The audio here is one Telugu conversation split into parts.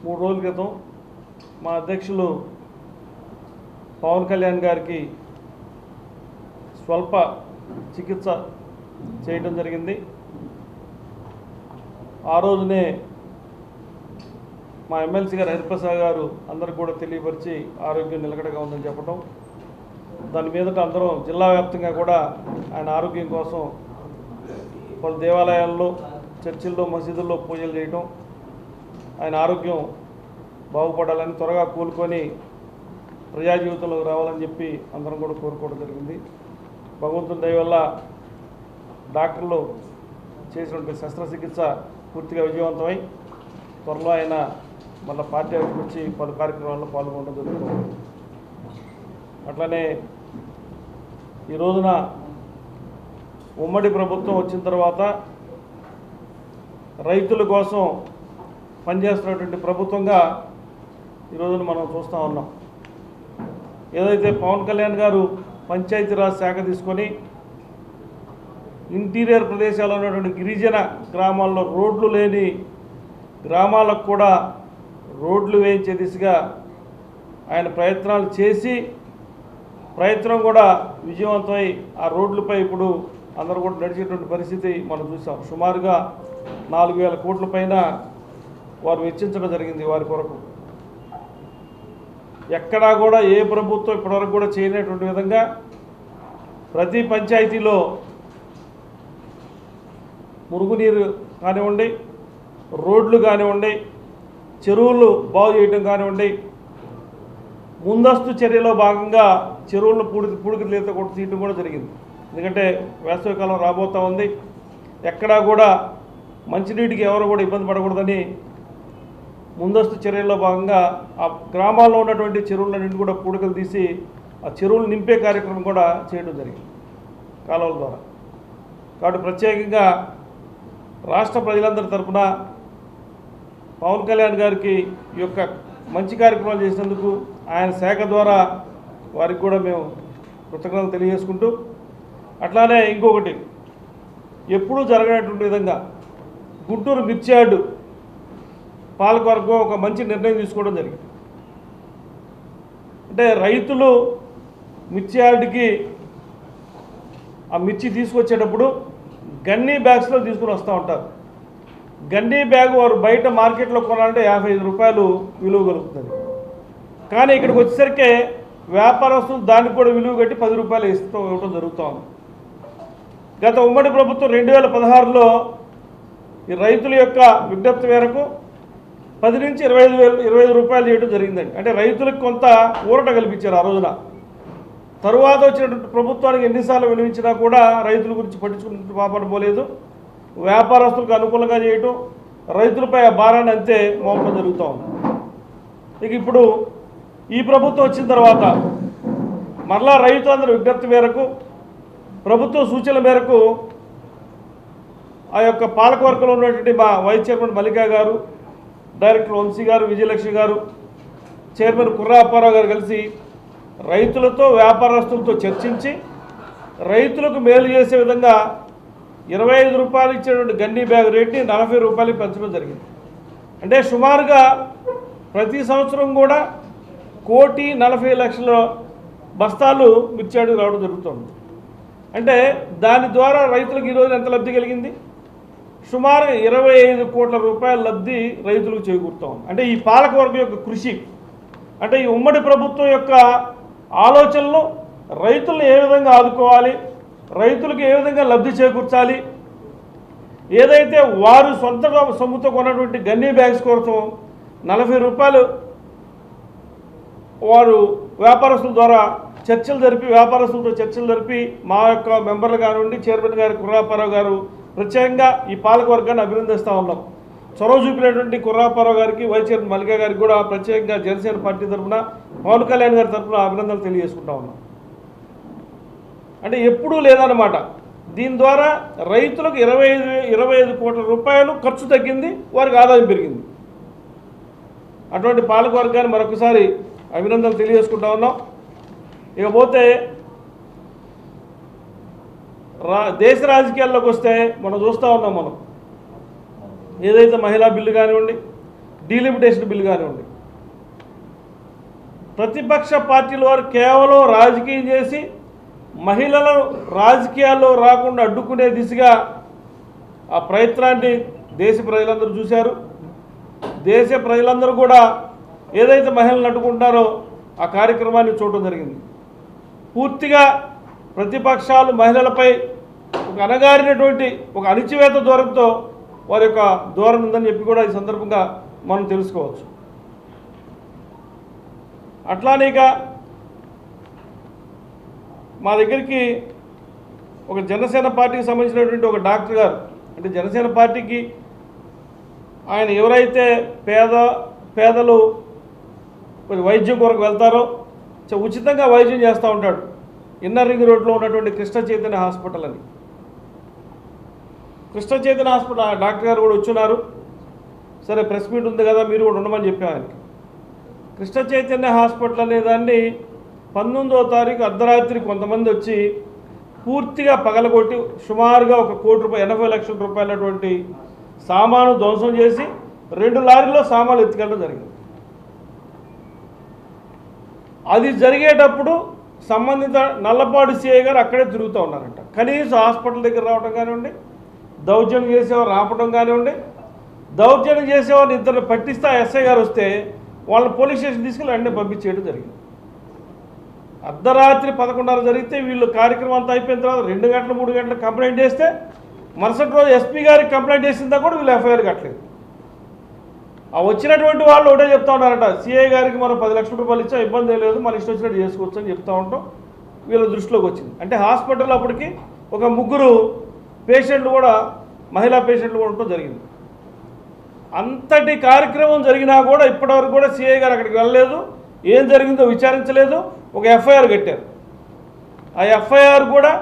3 రోజుల క్రితం మా అధ్యక్షులు పవన్ కళ్యాణ్ గారికి స్వల్ప చికిత్స చేయడం జరిగింది. ఆ రోజునే మా ఎమ్మెల్సీ గారు హరిప్రసాద్ గారు అందరికి కూడా తెలియపరిచి ఆరోగ్యం నిలకడగా ఉందని చెప్పడం, దాని మీదట అందరం జిల్లా వ్యాప్తంగా కూడా ఆయన ఆరోగ్యం కోసం పలు దేవాలయాల్లో, చర్చిల్లో, మసీదుల్లో పూజలు చేయడం, ఆయన ఆరోగ్యం బాగుపడాలని, త్వరగా కోలుకొని ప్రజా జీవితంలోకి రావాలని చెప్పి అందరం కూడా కోరుకోవడం జరిగింది. భగవంతుని దయ వల్ల డాక్టర్లు చేసినటువంటి శస్త్రచికిత్స పూర్తిగా విజయవంతమై త్వరలో ఆయన మళ్ళీ పార్టీ వచ్చి పలు కార్యక్రమాల్లో పాల్గొనడం జరుగుతుంది. అట్లనే ఈ రోజున ఉమ్మడి ప్రభుత్వం వచ్చిన తర్వాత రైతుల కోసం పనిచేస్తున్నటువంటి ప్రభుత్వంగా ఈ రోజున మనం చూస్తూ ఉన్నాం. ఏదైతే పవన్ కళ్యాణ్ గారు పంచాయతీరాజ్ శాఖ తీసుకొని ఇంటీరియర్ ప్రదేశాల్లో ఉన్నటువంటి గిరిజన గ్రామాల్లో రోడ్లు లేని గ్రామాలకు కూడా రోడ్లు వేయించే దిశగా ఆయన ప్రయత్నాలు చేసి ప్రయత్నం కూడా విజయవంతమై ఆ రోడ్లపై ఇప్పుడు అందరూ కూడా నడిచేటువంటి పరిస్థితి మనం చూసాం. సుమారుగా 4,000 కోట్ల పైన వారు వెచ్చించడం జరిగింది వారి కొరకు. ఎక్కడా కూడా ఏ ప్రభుత్వం ఇప్పటివరకు కూడా చేయనటువంటి విధంగా ప్రతి పంచాయతీలో మురుగునీరు కానివ్వండి, రోడ్లు కానివ్వండి, చెరువులు బాగు చేయడం కానివ్వండి, ముందస్తు చర్యలో భాగంగా చెరువులను పూడికి లేత కొట్టి తీయడం కూడా జరిగింది. ఎందుకంటే వేసవికాలం రాబోతూ ఉంది. ఎక్కడా కూడా మంచినీటికి ఎవరు కూడా ఇబ్బంది పడకూడదని ముందస్తు చర్యల్లో భాగంగా ఆ గ్రామాల్లో ఉన్నటువంటి చెరువులన్నింటి కూడా పూడికలు తీసి ఆ చెరువులు నింపే కార్యక్రమం కూడా చేయడం జరిగింది కాలువల ద్వారా. కాబట్టి ప్రత్యేకంగా రాష్ట్ర ప్రజలందరి తరఫున పవన్ కళ్యాణ్ గారికి ఈ యొక్క మంచి కార్యక్రమాలు చేసినందుకు ఆయన శాఖ ద్వారా వారికి కూడా మేము కృతజ్ఞతలు తెలియజేసుకుంటూ, అట్లానే ఇంకొకటి ఎప్పుడూ జరగనటువంటి విధంగా గుంటూరు మిర్చి యార్డు పాలకవర్గం ఒక మంచి నిర్ణయం తీసుకోవడం జరిగింది. అంటే రైతులు మిర్చి యార్డుకి ఆ మిర్చి తీసుకొచ్చేటప్పుడు గన్నీ బ్యాగ్స్లో తీసుకుని వస్తూ ఉంటారు. గన్నీ బ్యాగ్ వారు బయట మార్కెట్లో కొనాలంటే 55 రూపాయలు విలువ కలుగుతుంది. కానీ ఇక్కడికి వచ్చేసరికి వ్యాపారస్తులు దానికి కూడా విలువ కట్టి 10 రూపాయలు ఇవ్వడం జరుగుతూ ఉంది. గత ఉమ్మడి ప్రభుత్వం 2016లో ఈ రైతుల యొక్క విజ్ఞప్తి మేరకు 10 నుంచి 25 రూపాయలు చేయడం జరిగిందండి. అంటే రైతులకు కొంత ఊరట కల్పించారు ఆ రోజున. తరువాత వచ్చినటువంటి ప్రభుత్వానికి ఎన్నిసార్లు వినిపించినా కూడా రైతుల గురించి పట్టించుకున్నట్టు పాపన పోలేదు. వ్యాపారస్తులకు అనుకూలంగా చేయటం, రైతులపై ఆ భారాన్ని అంతే మోపడం జరుగుతూ ఉంది. ఇక ఇప్పుడు ఈ ప్రభుత్వం వచ్చిన తర్వాత మరలా రైతులందరూ విజ్ఞప్తి మేరకు, ప్రభుత్వ సూచనల మేరకు ఆ యొక్క పాలకవర్గంలో ఉన్నటువంటి మా వైస్ చైర్మన్ మల్లికా గారు, డైరెక్టర్ వంశీ గారు, విజయలక్ష్మి గారు, చైర్మన్ కుర్రా అప్పారావు గారు కలిసి రైతులతో వ్యాపారస్తులతో చర్చించి రైతులకు మేలు చేసే విధంగా 25 రూపాయలు ఇచ్చేటువంటి గన్నీ బ్యాగ్ రేట్ని 40 రూపాయలకి పెంచడం జరిగింది. అంటే సుమారుగా ప్రతి సంవత్సరం కూడా 1,40,00,000 బస్తాలు మిర్చి యార్డుకు రావడం జరుగుతుంది. అంటే దాని ద్వారా రైతులకు ఈరోజు ఎంత లబ్ధి కలిగింది? సుమారు 25 కోట్ల రూపాయల లబ్ధి రైతులకు చేకూరుతాం. అంటే ఈ పాలకవర్గం యొక్క కృషి, అంటే ఈ ఉమ్మడి ప్రభుత్వం యొక్క ఆలోచనలు రైతులను ఏ విధంగా ఆదుకోవాలి, రైతులకు ఏ విధంగా లబ్ధి చేకూర్చాలి, ఏదైతే వారు సొంత సొమ్ముతో కొన్నటువంటి గన్నీ బ్యాగ్స్ కోసం 40 రూపాయలు వారు వ్యాపారస్తుల ద్వారా వ్యాపారస్తులతో చర్చలు జరిపి మా యొక్క మెంబర్లు కానివ్వండి, చైర్మన్ గారు కుర్రాపారావు గారు ప్రత్యేకంగా ఈ పాలకవర్గాన్ని అభినందిస్తూ ఉన్నాం. చొరవ చూపినటువంటి కుర్రాపారావు గారికి, వైస్ చైర్మన్ మల్లికా గారికి కూడా ప్రత్యేకంగా జనసేన పార్టీ తరఫున, పవన్ కళ్యాణ్ గారి తరఫున అభినందనలు తెలియజేసుకుంటా ఉన్నాం. అంటే ఎప్పుడూ లేదన్నమాట. దీని ద్వారా రైతులకు 25 కోట్ల రూపాయలు ఖర్చు తగ్గింది, వారికి ఆదాయం పెరిగింది. అటువంటి పాలకవర్గాన్ని మరొకసారి అభినందనలు తెలియజేసుకుంటా ఉన్నాం. ఇకపోతే దేశ రాజకీయాల్లోకి వస్తే మనం చూస్తూ ఉన్నాం. మనం ఏదైతే మహిళా బిల్లు కానివ్వండి, డీలిమిటేషన్ బిల్ కానివ్వండి. ప్రతిపక్ష పార్టీల వారు కేవలం రాజకీయం చేసి మహిళలను రాజకీయాల్లో రాకుండా అడ్డుకునే దిశగా ఆ ప్రయత్నాన్ని దేశ ప్రజలందరూ చూశారు. దేశ ప్రజలందరూ కూడా ఏదైతే మహిళలను అడ్డుకుంటారో ఆ కార్యక్రమాన్ని చూడటం జరిగింది. పూర్తిగా ప్రతిపక్షాలు మహిళలపై ఒక అనగారినటువంటి ఒక అణిచివేత ధోరణితో వారి యొక్క ధోరణి ఉందని చెప్పి కూడా ఈ సందర్భంగా మనం తెలుసుకోవచ్చు. అట్లానే ఇక మా దగ్గరికి ఒక జనసేన పార్టీకి సంబంధించినటువంటి ఒక డాక్టర్ గారు, అంటే జనసేన పార్టీకి ఆయన ఎవరైతే పేదలు వైద్యం కొరకు వెళ్తారో ఉచితంగా వైద్యం చేస్తూ ఉంటాడు. ఇన్నర్ రింగ్ రోడ్లో ఉన్నటువంటి కృష్ణ చైతన్య హాస్పిటల్ అని. కృష్ణ చైతన్య హాస్పిటల్ డాక్టర్ గారు కూడా వచ్చున్నారు. సరే ప్రెస్ మీట్ ఉంది కదా మీరు కూడా ఉండమని చెప్పాను ఆయనకి. కృష్ణ చైతన్య హాస్పిటల్ అనేదాన్ని 19వ తారీఖు అర్ధరాత్రి కొంతమంది వచ్చి పూర్తిగా పగలగొట్టి సుమారుగా 1 కోటి రూపాయలు 80 లక్షల రూపాయలటువంటి సామాను ధ్వంసం చేసి 2 లారీల్లో సామాన్లు ఎత్తుకెళ్ళడం జరిగింది. అది జరిగేటప్పుడు సంబంధిత నల్లపాడు సిఐ గారు అక్కడే తిరుగుతూ ఉన్నారంట. కనీసం హాస్పిటల్ దగ్గర రావడం కానివ్వండి, దౌర్జన్యం చేసేవారు రావడం కానివ్వండి, దౌర్జన్యం చేసేవారిని ఇద్దరు పట్టిస్తే ఎస్ఐ గారు వస్తే వాళ్ళని పోలీస్ స్టేషన్ తీసుకెళ్ళి వెంటనే పంపించేయడం జరిగింది. అర్ధరాత్రి 11:30 జరిగితే వీళ్ళు కార్యక్రమం అంతా అయిపోయిన తర్వాత 2 గంటలు 3 గంటలు కంప్లైంట్ చేస్తే మరుసటి రోజు ఎస్పీ గారికి కంప్లైంట్ చేసిందా కూడా వీళ్ళు ఎఫ్ఐఆర్ కట్టలేదు. ఆ వచ్చినటువంటి వాళ్ళు ఒకటే చెప్తా ఉన్నారట, సిఐ గారికి మనం 10 లక్షల రూపాయలు ఇచ్చా ఇబ్బంది లేదు, మన ఇష్టం వచ్చినట్టు చేసుకోవచ్చు అని చెప్తా ఉంటాం. వీళ్ళ దృష్టిలోకి వచ్చింది. అంటే హాస్పిటల్ అప్పటికి ఒక 3 పేషెంట్లు కూడా మహిళా పేషెంట్లు కూడా ఉండటం జరిగింది. అంతటి కార్యక్రమం జరిగినా కూడా ఇప్పటివరకు కూడా సిఐ గారు అక్కడికి వెళ్ళలేదు, ఏం జరిగిందో విచారించలేదు, ఒక ఎఫ్ఐఆర్ కట్టారు. ఆ ఎఫ్ఐఆర్ కూడా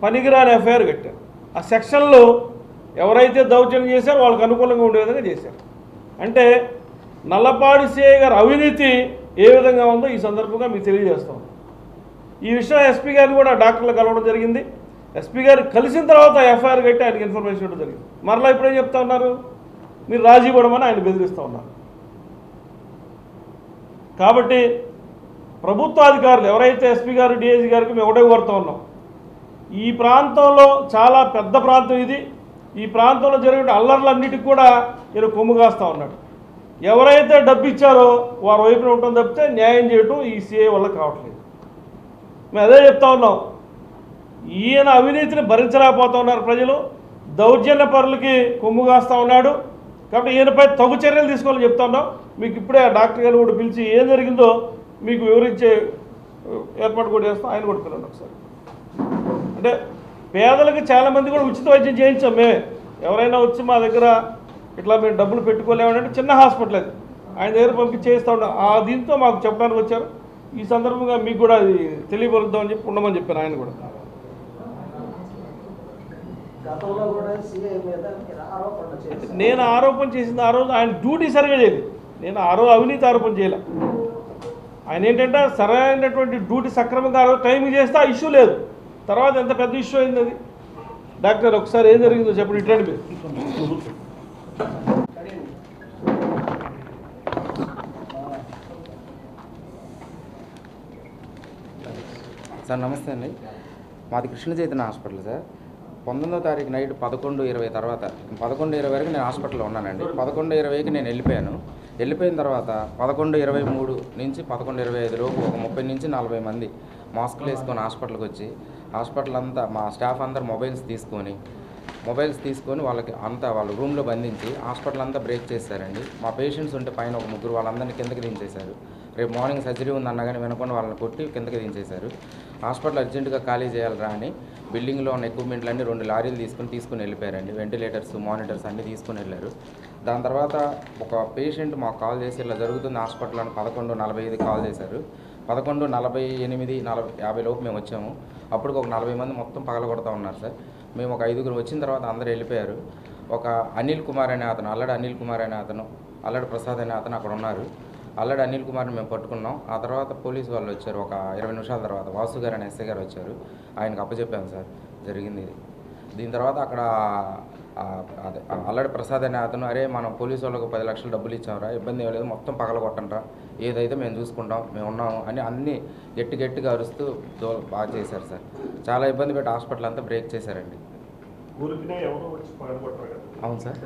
పనికిరాని ఎఫ్ఐఆర్ కట్టారు. ఆ సెక్షన్లో ఎవరైతే దౌర్జన్యం చేశారో వాళ్ళకి అనుకూలంగా ఉండే విధంగా చేశారు. అంటే నల్లపాడి సిఐ గారు అవినీతి ఏ విధంగా ఉందో ఈ సందర్భంగా మీకు తెలియజేస్తాం. ఈ విషయం ఎస్పీ గారిని కూడా డాక్టర్లు కలవడం జరిగింది. ఎస్పీ గారు కలిసిన తర్వాత ఎఫ్ఐఆర్ కట్టి ఆయనకి ఇన్ఫర్మేషన్ ఇవ్వడం జరిగింది. మరలా ఇప్పుడేం చెప్తా ఉన్నారు, మీరు రాజీ పడమని ఆయన బెదిరిస్తూ ఉన్నారు. కాబట్టి ప్రభుత్వ అధికారులు ఎవరైతే ఎస్పీ గారు డిఐజీ గారికి మేము ఒకటే కోరుతూ ఉన్నాం, ఈ ప్రాంతంలో చాలా పెద్ద ప్రాంతం ఇది. ఈ ప్రాంతంలో జరిగే అల్లర్లన్నిటికీ కూడా ఈయన కొమ్ము కాస్తూ ఉన్నాడు. ఎవరైతే డబ్బు ఇచ్చారో వారి వైపున ఉండటం తప్పితే న్యాయం చేయటం ఈ సిఐ వల్ల కావట్లేదు. మేము అదే చెప్తా ఉన్నాం, ఈయన అవినీతిని భరించలేకపోతూ ఉన్నారు ప్రజలు. దౌర్జన్య పరులకి కొమ్ము కాస్తూ ఉన్నాడు. కాబట్టి ఈయనపై తగు చర్యలు తీసుకోవాలని చెప్తా ఉన్నాం. మీకు ఇప్పుడే ఆ డాక్టర్ గారిని కూడా పిలిచి ఏం జరిగిందో మీకు వివరించే ఏర్పాటు కూడా చేస్తాం. ఆయన కూడా పిల్లలు ఒకసారి. అంటే పేదలకు చాలామంది కూడా ఉచిత వైద్యం చేయించాం మేమే. ఎవరైనా వచ్చి మా దగ్గర ఇట్లా మేము డబ్బులు పెట్టుకోలేమంటే చిన్న హాస్పిటల్ అది, ఆయన దగ్గర పంపించి చేస్తూ ఉన్నాం. ఆ దీంతో మాకు చెప్పడానికి వచ్చారు. ఈ సందర్భంగా మీకు కూడా అది తెలియపరుద్దామని చెప్పి ఉండమని చెప్పాను ఆయన కూడా. నేను ఆరోపణ చేసింది ఆ రోజు ఆయన డ్యూటీ సరిగా చేయలేదు. నేను ఆ రోజు అవినీతి ఆరోపణ చేయలే. ఆయన ఏంటంటే సరైనటువంటి డ్యూటీ సక్రమంగా ఆ రోజు టైంకి చేస్తే ఆ ఇష్యూ లేదు. తర్వాత ఎంత పెద్ద ఇష్యూ అయింది అది. డాక్టర్ ఒకసారి ఏం జరిగిందో చెప్పండి. ఇట్లాంటి మీరు సార్ నమస్తే అండి. మాది కృష్ణ చైతన్య హాస్పిటల్ సార్. 19వ తారీఖు నైట్ 11:20 తర్వాత 11:20 వరకు నేను హాస్పిటల్లో ఉన్నానండి. 11:20కి నేను వెళ్ళిపోయిన తర్వాత 11:23 నుంచి 11:25 లోపు ఒక 30 నుంచి 40 మంది మాస్కులు వేసుకొని హాస్పిటల్కి వచ్చి హాస్పిటల్ అంతా మా స్టాఫ్ అందరు మొబైల్స్ తీసుకొని వాళ్ళకి అంతా వాళ్ళ రూమ్లో బంధించి హాస్పిటల్ అంతా బ్రేక్ చేశారండి. మా పేషెంట్స్ ఉంటే పైన ఒక 3 వాళ్ళందరినీ కిందకి దించేశారు. రేపు మార్నింగ్ సర్జరీ ఉందన్నా కానీ వినకుండా వాళ్ళని కొట్టి కిందకి దించేశారు. హాస్పిటల్ అర్జెంటుగా ఖాళీ చేయాలరా అని బిల్డింగ్లో ఉన్న ఎక్విప్మెంట్లన్నీ 2 లారీలు తీసుకుని వెళ్ళిపోయారండి. వెంటిలేటర్స్, మానిటర్స్ అన్నీ తీసుకుని వెళ్ళారు. దాని తర్వాత ఒక పేషెంట్ మాకు కాల్ చేసి ఇలా జరుగుతుంది హాస్పిటల్ అని 11:45 కాల్ చేశారు. 11:48, 50 లోపు మేము వచ్చాము. అప్పుడు ఒక 40 మంది మొత్తం పగలగొడతా ఉన్నారు సార్. మేము ఒక 5గురు వచ్చిన తర్వాత అందరూ వెళ్ళిపోయారు. ఒక అనిల్ కుమార్ అనే అతను, అల్లడి ప్రసాద్ అనే అతను అక్కడ ఉన్నారు. అల్లడి అనిల్ కుమార్ని మేము పట్టుకున్నాం. ఆ తర్వాత పోలీసు వాళ్ళు వచ్చారు. ఒక 20 నిమిషాల తర్వాత వాసు గారు అనే ఎస్ఐ గారు వచ్చారు. ఆయనకు అప్పచెప్పాము సార్ జరిగింది ఇది. దీని తర్వాత అక్కడ అదే అల్లడి ప్రసాద్ అనే అతను, అరే మనం పోలీసు వాళ్ళకు 10 లక్షలు డబ్బులు ఇచ్చాంరా, ఇబ్బంది ఏం లేదు, మొత్తం పగలగొట్టండిరా, ఏదైతే మేము చూసుకుంటాం, మేము ఉన్నాము అని అన్నీ గట్టిగా అరుస్తూ బాగా చేశారు సార్. చాలా ఇబ్బంది పెట్టి హాస్పిటల్ అంతా బ్రేక్ చేశారండి. అవును సార్.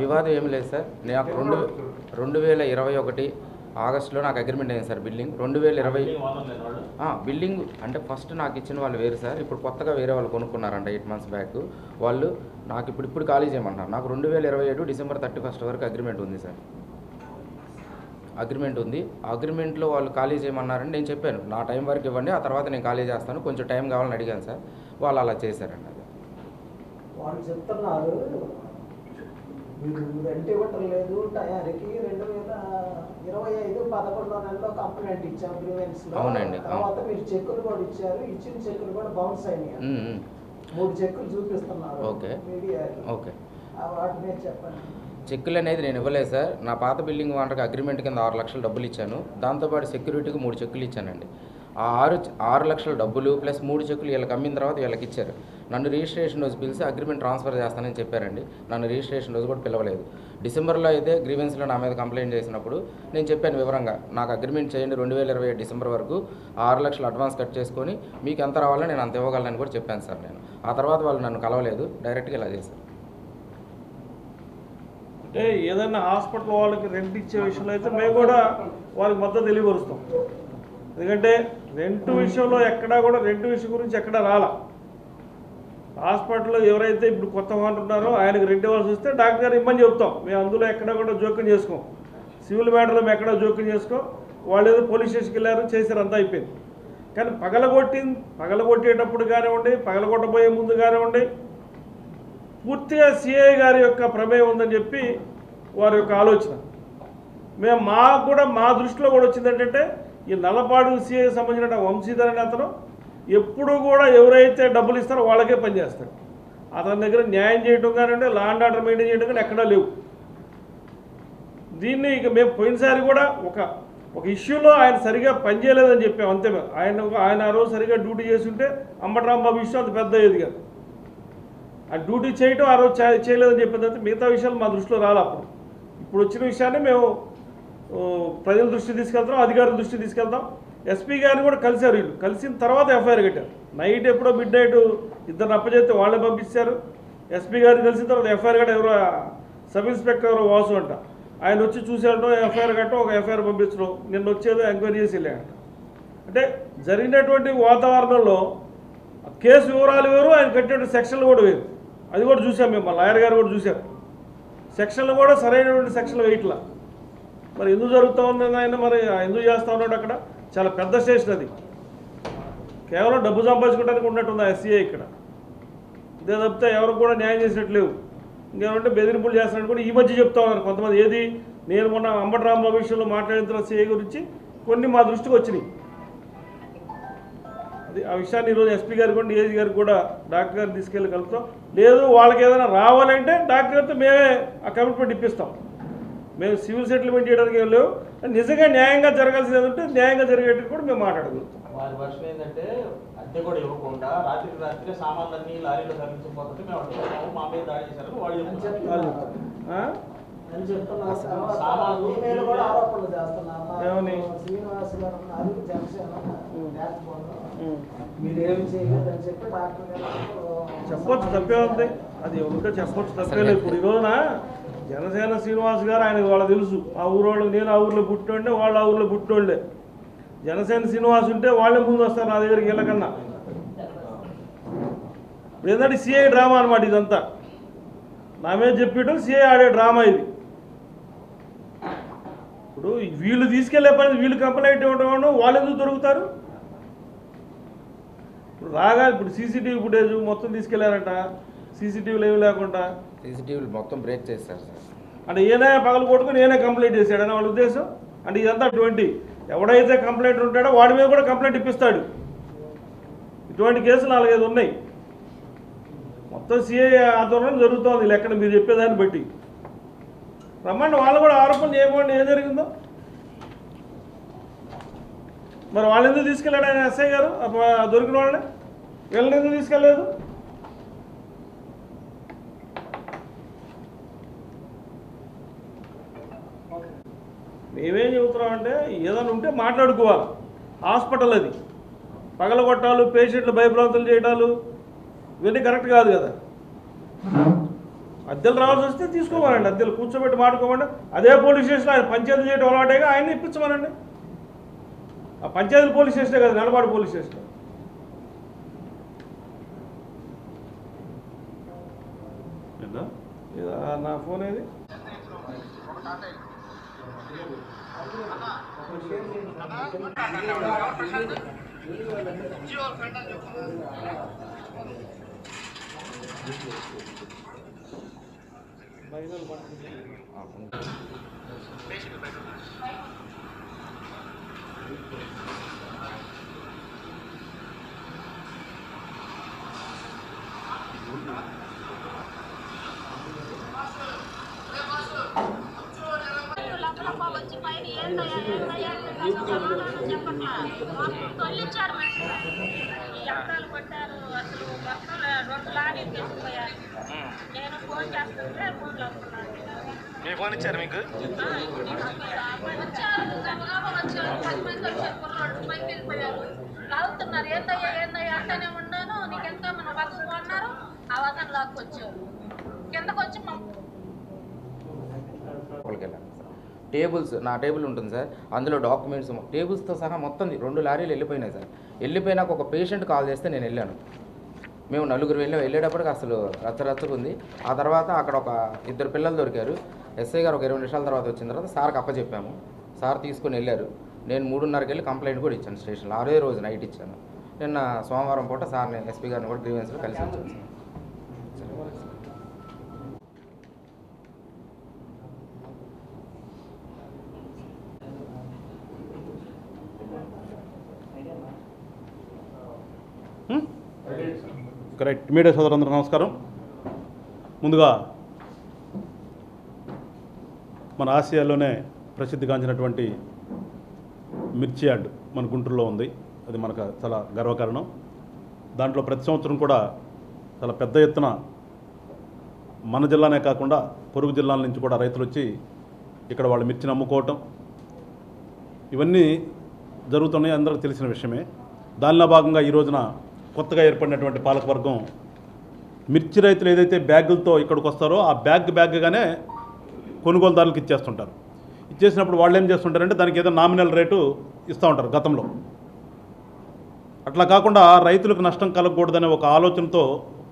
వివాదం ఏమి లేదు సార్. నాకు 2021 ఆగస్టులో నాకు అగ్రిమెంట్ అయింది సార్. బిల్డింగ్ 2020 బిల్డింగ్ అంటే ఫస్ట్ నాకు ఇచ్చిన వాళ్ళు వేరు సార్. ఇప్పుడు కొత్తగా వేరే వాళ్ళు కొనుక్కున్నారంట 8 months బ్యాక్. వాళ్ళు నాకు ఇప్పుడు ఖాళీ చేయమన్నారు. నాకు 2027 డిసెంబర్ 31 వరకు అగ్రిమెంట్ ఉంది సార్. అగ్రిమెంట్ ఉంది. అగ్రిమెంట్లో వాళ్ళు ఖాళీ చేయమన్నారని నేను చెప్పాను, నా టైం వరకు ఇవ్వండి, ఆ తర్వాత నేను ఖాళీ చేస్తాను, కొంచెం టైం కావాలని అడిగాను సార్. వాళ్ళు అలా చేశారండి. అది వాళ్ళు చెప్తున్నారు మీరు రెంట్ ఇవ్వటం లేదు, టయానికి 2025 11వ నెలలో కంప్లైంట్ ఇచ్చాం గ్రీవెన్స్లో. అవునండి. తర్వాత మీరు చెక్కులు కూడా ఇచ్చారు, ఇచ్చిన చెక్కులు కూడా బౌన్స్ అయినాయి. 3 చెక్కులు చూపిస్తున్నారు. Okay okay. వాటి మీద చెప్పండి. చెక్కులు అనేది నేను ఇవ్వలేదు సార్. నా పాత బిల్డింగ్ వాటర్కి అగ్రిమెంట్ కింద 6 లక్షలు డబ్బులు ఇచ్చాను. దాంతోపాటు సెక్యూరిటీకి 3 చెక్కులు ఇచ్చానండి. ఆ 6 లక్షల డబ్బులు ప్లస్ 3 చెక్కులు వీళ్ళకి అమ్మిన తర్వాత వీళ్ళకి ఇచ్చారు. నన్ను రిజిస్ట్రేషన్ రోజు పిలిచి అగ్రిమెంట్ ట్రాన్స్ఫర్ చేస్తానని చెప్పారండి. నన్ను రిజిస్ట్రేషన్ రోజు కూడా పిలవలేదు. డిసెంబర్లో అయితే గ్రీవెన్స్లో నా మీద కంప్లైంట్ చేసినప్పుడు నేను చెప్పాను వివరంగా, నాకు అగ్రిమెంట్ చేయండి, 2027 డిసెంబర్ వరకు 6 లక్షలు అడ్వాన్స్ కట్ చేసుకొని మీకు ఎంత రావాలో నేను అంత ఇవ్వగలనని కూడా చెప్పాను సార్ నేను. ఆ తర్వాత వాళ్ళు నన్ను కలవలేదు, డైరెక్ట్గా ఇలా చేశారు. అంటే ఏదైనా హాస్పిటల్ వాళ్ళకి రెంట్ ఇచ్చే విషయంలో అయితే మేము కూడా వాళ్ళకి మద్దతు తెలియపరుస్తాం. ఎందుకంటే రెంట్ విషయంలో ఎక్కడా కూడా రెంట్ విషయం గురించి ఎక్కడా రాలా. హాస్పిటల్లో ఎవరైతే ఇప్పుడు కొత్త అంటున్నారో ఆయనకు రెంట్ ఇవ్వాల్సి వస్తే డాక్టర్ గారు ఇమ్మని చెప్తాం. మేము అందులో ఎక్కడా కూడా జోక్యం చేసుకోం. సివిల్ మ్యాటర్లో మేము ఎక్కడా జోక్యం చేసుకోం. వాళ్ళు ఏదో పోలీస్ స్టేషన్కి వెళ్ళారు, చేశారు, అంతా అయిపోయింది. కానీ పగలగొట్టేటప్పుడు కానివ్వండి, పగలగొట్టబోయే ముందు కానివ్వండి, పూర్తిగా సిఐ గారి యొక్క ప్రమేయం ఉందని చెప్పి వారి యొక్క ఆలోచన. మాకు కూడా మా దృష్టిలో కూడా వచ్చింది ఏంటంటే, ఈ నల్లపాడు సిఐ సంబంధించిన వంశీధర్ అనే అతను ఎప్పుడు కూడా ఎవరైతే డబ్బులు ఇస్తారో వాళ్ళకే పనిచేస్తాడు. అతని దగ్గర న్యాయం చేయడం కానివ్వండి, లా అండ్ ఆర్డర్ మెయింటైన్ చేయడం కానీ ఎక్కడా లేవు. దీన్ని ఇక మేము పోయినసారి కూడా ఒక ఇష్యూలో ఆయన సరిగా పనిచేయలేదని చెప్పాము అంతే. ఆయన ఆ రోజు సరిగా డ్యూటీ చేసి ఉంటే అంబటరాంబాబు ఇష్యూ అంత పెద్ద అయ్యేది కాదు. ఆ డ్యూటీ చేయటం ఆ రోజు చేయలేదని చెప్పిన మిగతా విషయాలు మా దృష్టిలో రాలే. ఇప్పుడు వచ్చిన విషయాన్ని మేము ప్రజల దృష్టి తీసుకెళ్తాం, అధికారుల దృష్టి తీసుకెళ్తాం. ఎస్పీ గారిని కూడా కలిశారు. వీళ్ళు కలిసిన తర్వాత ఎఫ్ఐఆర్ కట్టారు. నైట్ ఎప్పుడో మిడ్-నైట్ ఇద్దరిని అప్పచెప్తే వాళ్ళే పంపించారు. ఎస్పీ గారిని కలిసిన తర్వాత ఎఫ్ఐఆర్ కట్ట ఎవరో సబ్ ఇన్స్పెక్టర్ ఎవరో వాసు అంట, ఆయన వచ్చి చూసేయడం, ఎఫ్ఐఆర్ కట్టడం, ఒక ఎఫ్ఐఆర్ పంపించడం, నిన్న వచ్చేదో ఎంక్వైరీ చేసి వెళ్ళాడంట. అంటే జరిగినటువంటి వాతావరణంలో కేసు వివరాలు వేరు, ఆయన కట్టినటువంటి సెక్షన్లు కూడా వేరు. అది కూడా చూసాం మేము, మా లాయర్ గారు కూడా చూసారు. సెక్షన్లు కూడా సరైనటువంటి సెక్షన్లు వేయట్లా. మరి ఎందుకు జరుగుతూ ఉన్నది, ఆయన మరి ఎందుకు చేస్తూ ఉన్నాడు? అక్కడ చాలా పెద్ద స్టేషన్ అది. కేవలం డబ్బు సంపాదించుకోవడానికి ఉన్నట్టుంది ఆ ఎస్సీఐ ఇక్కడ. ఇదే తప్పితే ఎవరికి కూడా న్యాయం చేసినట్టు లేవు. ఇంకేమంటే బెదిరింపులు చేస్తున్నట్టు కూడా ఈ మధ్య చెప్తా ఉన్నారు కొంతమంది. ఏది, నేను మొన్న అంబటరాంబాబు విషయంలో మాట్లాడిన తర్వాత సిఐ గురించి కొన్ని మా దృష్టికి వచ్చినాయి. అది ఆ విషయాన్ని ఈరోజు ఎస్పీ గారికి కూడా, డిఐజీ గారికి కూడా డాక్టర్ గారిని తీసుకెళ్ళి కలుపుతాం. లేదు వాళ్ళకి ఏదైనా రావాలంటే డాక్టర్ గారితో మేమే ఆ కమిట్మెంట్ ఇప్పిస్తాం. మేము సివిల్ సెటిల్మెంట్ చేయడానికి ఏం లేవు. నిజంగా న్యాయంగా జరగాల్సింది ఏదంటే న్యాయంగా జరిగేటట్టు కూడా మేము మాట్లాడగలుగుతాం. వారి వర్షం ఏంటంటే అద్దె కూడా ఇవ్వకుండా రాత్రి సామాన్లన్నీ లారీలో తరలించకపోతే మేము అడుగుతున్నాము, మా మీద దాడి చేశారని వాళ్ళు చెప్తున్నారు. చెప్పొచ్చు, తప్పే ఉంది. అది ఉంటే చెప్పొచ్చు, తప్పే లేదు. ఇప్పుడు ఈ రోజున జనసేన శ్రీనివాస్ గారు ఆయన వాళ్ళకి తెలుసు. ఆ ఊరోళ్ళు, నేను ఆ ఊర్లో పుట్టినోండే, వాళ్ళు ఆ ఊర్లో పుట్టినోళ్ళే. జనసేన శ్రీనివాస్ ఉంటే వాళ్ళే ముందు వస్తారు నా దగ్గరికి వెళ్ళకన్నా. ఇప్పుడు ఏంటంటే సిఐ డ్రామా అనమాట ఇదంతా. నా మీద చెప్పడం సిఐ ఆడే డ్రామా ఇది. ఇప్పుడు వీళ్ళు తీసుకెళ్లే పని, వీళ్ళు కంప్లైంట్ ఇవ్వడం, వాళ్ళు ఎందుకు దొరుకుతారు? ఇప్పుడు రాగా ఇప్పుడు సీసీటీవీ ఫుటేజ్ మొత్తం తీసుకెళ్లారంట, సీసీటీవీలు ఏమి లేకుండా. సీసీటీవీలు మొత్తం బ్రేక్ చేస్తారు సార్. అంటే ఈయనే పగలు కొట్టుకుని ఈయనే కంప్లైంట్ చేశాడని వాళ్ళ ఉద్దేశం. అంటే ఇదంతా 20 ఎవడైతే కంప్లైంట్ ఉంటాడో వాడి మీద కూడా కంప్లైంట్ ఇప్పిస్తాడు. ఇటువంటి కేసులు 4-5 ఉన్నాయి. మొత్తం సిఐ ఆధ్వర్యంలో జరుగుతోంది లెక్కన మీరు చెప్పేదాన్ని బట్టి. రమ్మండి, వాళ్ళు కూడా ఆరోపణలు చేయకుండా ఏం జరిగిందో. మరి వాళ్ళు ఎందుకు తీసుకెళ్ళాడు ఆయన ఎస్ఐ గారు? దొరికిన వాళ్ళని వీళ్ళని ఎందుకు తీసుకెళ్ళలేదు? మేమేం చెబుతున్నామంటే ఏదైనా ఉంటే మాట్లాడుకోవాలి. హాస్పిటల్ అది పగలగొట్టాలు, పేషెంట్లు భయభ్రాంతులు చేయడాలు ఇవన్నీ కరెక్ట్ కాదు కదా. అద్దెలు రావాల్సి వస్తే తీసుకోవాలండి, అద్దెలు కూర్చోబెట్టి మాట్లాడుకోమండి. అదే పోలీస్ స్టేషన్ ఆయన పంచాయతీ చేయడం అలవాటేగా ఆయన్ని ఇప్పించమనండి. ఆ పంచాయతీ పోలీస్ స్టేషనే కదా, నలబాడు పోలీస్ స్టేషన్. నా ఫోన్ ఏది? వచ్చి పైన తొలిచారు ఎక్కడాలు కొట్టారు. అసలు మొత్తం 2 లారీలు తీసుకుపోయారు. నేను ఫోన్ చేస్తుంటే ఫోన్లో మీ ఫోన్ ఇచ్చారు మీకు? వచ్చారు, వచ్చారు, 10 మంది వచ్చారు. కుర్రోళ్ళు పైకి వెళ్ళిపోయారు. లాగుతున్నారు, ఏందయ్యా అంటేనే ఉన్నాను. నీకెంతో మన పక్కకు కొన్నారు, ఆ వదన లాక్కొచ్చారు. కిందకు వచ్చి టేబుల్స్, నా టేబుల్ ఉంటుంది సార్, అందులో డాక్యుమెంట్స్ టేబుల్స్తో సహా మొత్తం 2 లారీలు వెళ్ళిపోయినాయి సార్. వెళ్ళిపోయినాక ఒక పేషెంట్ కాల్ చేస్తే నేను వెళ్ళాను. మేము 4 వెళ్ళేటప్పటికి అసలు రచ్చరచ్చగా ఉంది. ఆ తర్వాత అక్కడ ఒక 2 పిల్లలు దొరికారు. ఎస్ఐ గారు ఒక 20 నిమిషాల తర్వాత వచ్చిన తర్వాత సార్కి అప్పచెప్పాము. సార్ తీసుకొని వెళ్ళారు. నేను 3:30కి వెళ్ళి కంప్లైంట్ కూడా ఇచ్చాను స్టేషన్లో. 6వ రోజు నైట్ ఇచ్చాను. నిన్న సోమవారం పూట సార్ని, ఎస్పీ గారిని కూడా గ్రీవెన్స్లో కలిసి వచ్చాను సార్. కరెక్ట్. మీడియా సోదరులందరూ నమస్కారం. ముందుగా మన ఆసియాలోనే ప్రసిద్ధిగాంచినటువంటి మిర్చి యార్డ్ మన గుంటూరులో ఉంది. అది మనకు చాలా గర్వకారణం. దాంట్లో ప్రతి సంవత్సరం కూడా చాలా పెద్ద ఎత్తున మన జిల్లానే కాకుండా పొరుగు జిల్లాల నుంచి కూడా రైతులు వచ్చి ఇక్కడ వాళ్ళు మిర్చిని అమ్ముకోవటం ఇవన్నీ జరుగుతున్నాయి, అందరికీ తెలిసిన విషయమే. దానిలో భాగంగా ఈ రోజున కొత్తగా ఏర్పడినటువంటి పాలకవర్గం మిర్చి రైతులు ఏదైతే బ్యాగులతో ఇక్కడికి వస్తారో ఆ బ్యాగ్గానే కొనుగోలుదారులకు ఇచ్చేస్తుంటారు. ఇచ్చేసినప్పుడు వాళ్ళు ఏం చేస్తుంటారంటే దానికి ఏదో నామినల్ రేటు ఇస్తూ ఉంటారు గతంలో. అట్లా కాకుండా రైతులకు నష్టం కలగకూడదనే ఒక ఆలోచనతో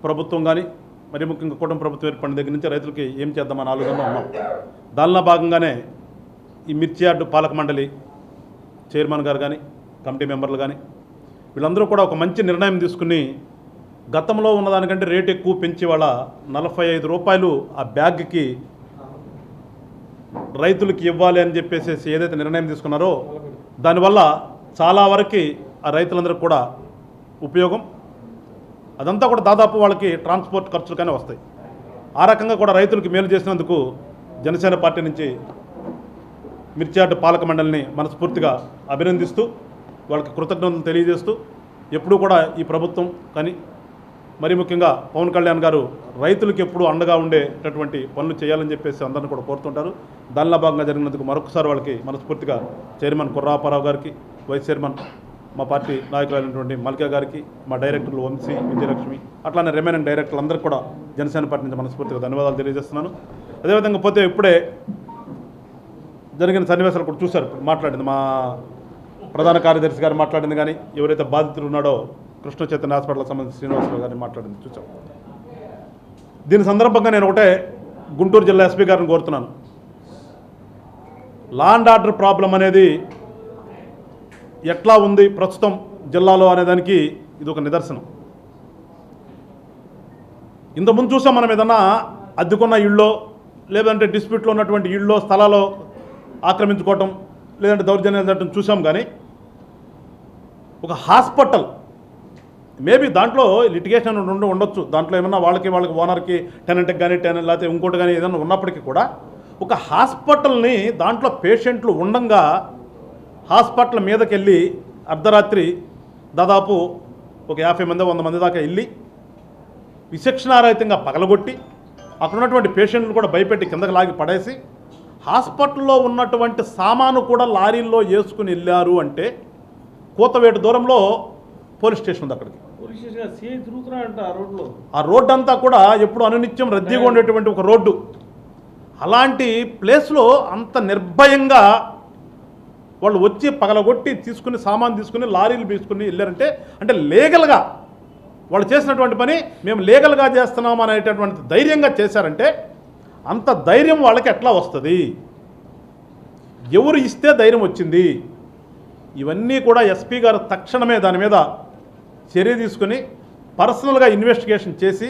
ప్రభుత్వం కానీ, మరి ముఖ్యంగా కూటమి ప్రభుత్వం ఏర్పడిన దగ్గర నుంచి రైతులకి ఏం చేద్దామని ఆలోచనలో ఉన్నాం. దానిలో భాగంగానే ఈ మిర్చి యార్డు పాలక మండలి చైర్మన్ గారు కానీ, కమిటీ మెంబర్లు కానీ వీళ్ళందరూ కూడా ఒక మంచి నిర్ణయం తీసుకుని గతంలో ఉన్నదానికంటే రేటు ఎక్కువ పెంచి వాళ్ళ 45 రూపాయలు ఆ బ్యాగ్కి రైతులకి ఇవ్వాలి అని చెప్పేసి ఏదైతే నిర్ణయం తీసుకున్నారో దానివల్ల చాలా వరకు ఆ రైతులందరికీ కూడా ఉపయోగం. అదంతా కూడా దాదాపు వాళ్ళకి ట్రాన్స్పోర్ట్ ఖర్చులుగానే వస్తాయి. ఆ రకంగా కూడా రైతులకి మేలు చేసినందుకు జనసేన పార్టీ నుంచి మిర్చి యార్డు పాలక మండలిని మనస్ఫూర్తిగా అభినందిస్తూ వాళ్ళకి కృతజ్ఞతలు తెలియజేస్తూ ఎప్పుడూ కూడా ఈ ప్రభుత్వం కానీ మరి ముఖ్యంగా పవన్ కళ్యాణ్ గారు రైతులకు ఎప్పుడూ అండగా ఉండేటటువంటి పనులు చేయాలని చెప్పేసి అందరిని కూడా కోరుతుంటారు. దానిలో భాగంగా జరిగినందుకు మరొకసారి వాళ్ళకి మనస్ఫూర్తిగా చైర్మన్ కుర్రాపారావు గారికి, వైస్ చైర్మన్ మా పార్టీ నాయకులైనటువంటి మల్కా గారికి, మా డైరెక్టర్లు వంశీ, విజయలక్ష్మి, అట్లానే రిమైనింగ్ డైరెక్టర్లు అందరికీ కూడా జనసేన పార్టీ నుంచి మనస్ఫూర్తిగా ధన్యవాదాలు తెలియజేస్తున్నాను. అదేవిధంగా పోతే ఇప్పుడే జరిగిన సన్నివేశాలు కూడా చూశారు. మాట్లాడింది మా ప్రధాన కార్యదర్శి గారు మాట్లాడింది కానీ, ఎవరైతే బాధితులు ఉన్నాడో కృష్ణ చైతన్య హాస్పిటల్కి సంబంధించి శ్రీనివాసరావు గారిని మాట్లాడింది చూసాం. దీని సందర్భంగా నేను ఒకటే గుంటూరు జిల్లా ఎస్పీ గారిని కోరుతున్నాను. లా అండ్ ఆర్డర్ ప్రాబ్లం అనేది ఎట్లా ఉంది ప్రస్తుతం జిల్లాలో అనేదానికి ఇది ఒక నిదర్శనం. ఇంతకుముందు చూసాం మనం ఏదన్నా అద్దెకున్న ఇళ్ళో లేదంటే డిస్ప్యూట్లో ఉన్నటువంటి ఇళ్ళో స్థలాల్లో ఆక్రమించుకోవటం లేదంటే దౌర్జన్యాలు జరగడం చూసాం. కానీ ఒక హాస్పిటల్ మేబీ దాంట్లో లిటిగేషన్ ఉండొచ్చు, దాంట్లో ఏమన్నా వాళ్ళకి ఓనర్కి టెనెంట్కి కానీ లేకపోతే ఇంకోటి కానీ ఏదైనా ఉన్నప్పటికీ కూడా ఒక హాస్పిటల్ని దాంట్లో పేషెంట్లు ఉండంగా హాస్పిటల్ మీదకి వెళ్ళి అర్ధరాత్రి దాదాపు ఒక 50 మంది 100 మంది దాకా వెళ్ళి విచక్షణారహితంగా పగలగొట్టి అక్కడ ఉన్నటువంటి పేషెంట్లు కూడా భయపెట్టి కిందకి లాగి పడేసి హాస్పిటల్లో ఉన్నటువంటి సామాను కూడా లారీల్లో వేసుకుని వెళ్ళారు అంటే కూతవేటు దూరంలో పోలీస్ స్టేషన్ ఉంది అక్కడికి. పోలీస్ స్టేషన్ సిఐ తిరుగుతున్నాడంట ఆ రోడ్లో. ఆ రోడ్డు అంతా కూడా ఎప్పుడు అనునిత్యం రద్దీగా ఉండేటువంటి ఒక రోడ్డు. అలాంటి ప్లేస్లో అంత నిర్భయంగా వాళ్ళు వచ్చి పగలగొట్టి తీసుకుని సామాన్ తీసుకుని లారీలు తీసుకుని వెళ్ళారంటే అంటే లీగల్గా వాళ్ళు చేసినటువంటి పని మేము లీగల్గా చేస్తున్నాం అనేటటువంటి ధైర్యంగా చేశారంటే అంత ధైర్యం వాళ్ళకి ఎట్లా వస్తుంది? ఎవరు ఇస్తే ధైర్యం వచ్చింది? ఇవన్నీ కూడా ఎస్పీ గారు తక్షణమే దాని మీద చర్య తీసుకుని పర్సనల్గా ఇన్వెస్టిగేషన్ చేసి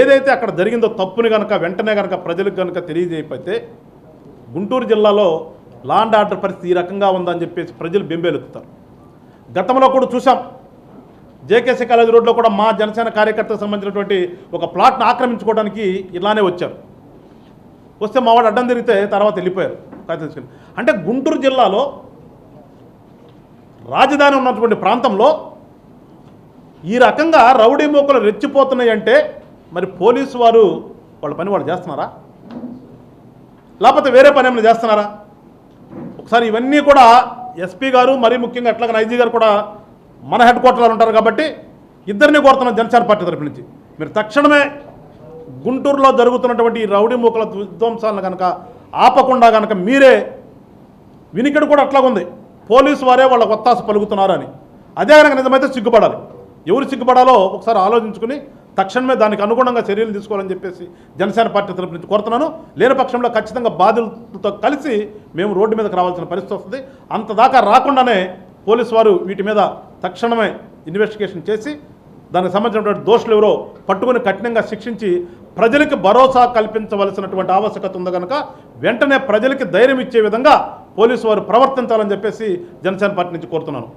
ఏదైతే అక్కడ జరిగిందో తప్పుని కనుక వెంటనే కనుక ప్రజలకు కనుక తెలియజేయకపోతే గుంటూరు జిల్లాలో లా అండ్ ఆర్డర్ పరిస్థితి ఈ రకంగా ఉందని చెప్పేసి ప్రజలు బెంబేలెత్తుతారు. గతంలో కూడా చూసాం, జేకేసీ కాలేజ్ రోడ్లో కూడా మా జనసేన కార్యకర్తలకు సంబంధించినటువంటి ఒక ప్లాట్ను ఆక్రమించుకోవడానికి ఇలానే వచ్చారు. వస్తే మావాడు అడ్డం తిరిగితే తర్వాత వెళ్ళిపోయారు. అంటే గుంటూరు జిల్లాలో రాజధాని ఉన్నటువంటి ప్రాంతంలో ఈ రకంగా రౌడీ మూకలు రెచ్చిపోతున్నాయంటే మరి పోలీసు వారు వాళ్ళ పని వాళ్ళు చేస్తున్నారా, లేకపోతే వేరే పని ఏమైనా చేస్తున్నారా? ఒకసారి ఇవన్నీ కూడా ఎస్పీ గారు మరీ ముఖ్యంగా అట్లాగే ఐజీ గారు కూడా మన హెడ్ క్వార్టర్లో ఉంటారు కాబట్టి ఇద్దరిని కోరుతున్నాం జనసేన పార్టీ తరఫు నుంచి, మీరు తక్షణమే గుంటూరులో జరుగుతున్నటువంటి ఈ రౌడీ మూకల విధ్వంసాలను కనుక ఆపకుండా కనుక మీరే, వినికిడి కూడా అట్లాగుంది పోలీసు వారే వాళ్ళ ఒత్తాస పలుకుతున్నారు అని, అదే కనుక నిజమైతే సిగ్గుపడాలి. ఎవరు సిగ్గుపడాలో ఒకసారి ఆలోచించుకుని తక్షణమే దానికి అనుగుణంగా చర్యలు తీసుకోవాలని చెప్పేసి జనసేన పార్టీ తరఫు నుంచి కోరుతున్నాను. లేని పక్షంలో ఖచ్చితంగా బాధితులతో కలిసి మేము రోడ్డు మీదకి రావాల్సిన పరిస్థితి వస్తుంది. అంతదాకా రాకుండానే పోలీసు వారు వీటి మీద తక్షణమే ఇన్వెస్టిగేషన్ చేసి దానికి సంబంధించినటువంటి దోషులు ఎవరో పట్టుకుని కఠినంగా శిక్షించి ప్రజలకు భరోసా కల్పించవలసినటువంటి ఆవశ్యకత ఉంది కనుక వెంటనే ప్రజలకి ధైర్యం ఇచ్చే విధంగా పోలీసు వారు ప్రవర్తించాలని చెప్పేసి జనసేన పార్టీ నుంచి కోరుతున్నాను.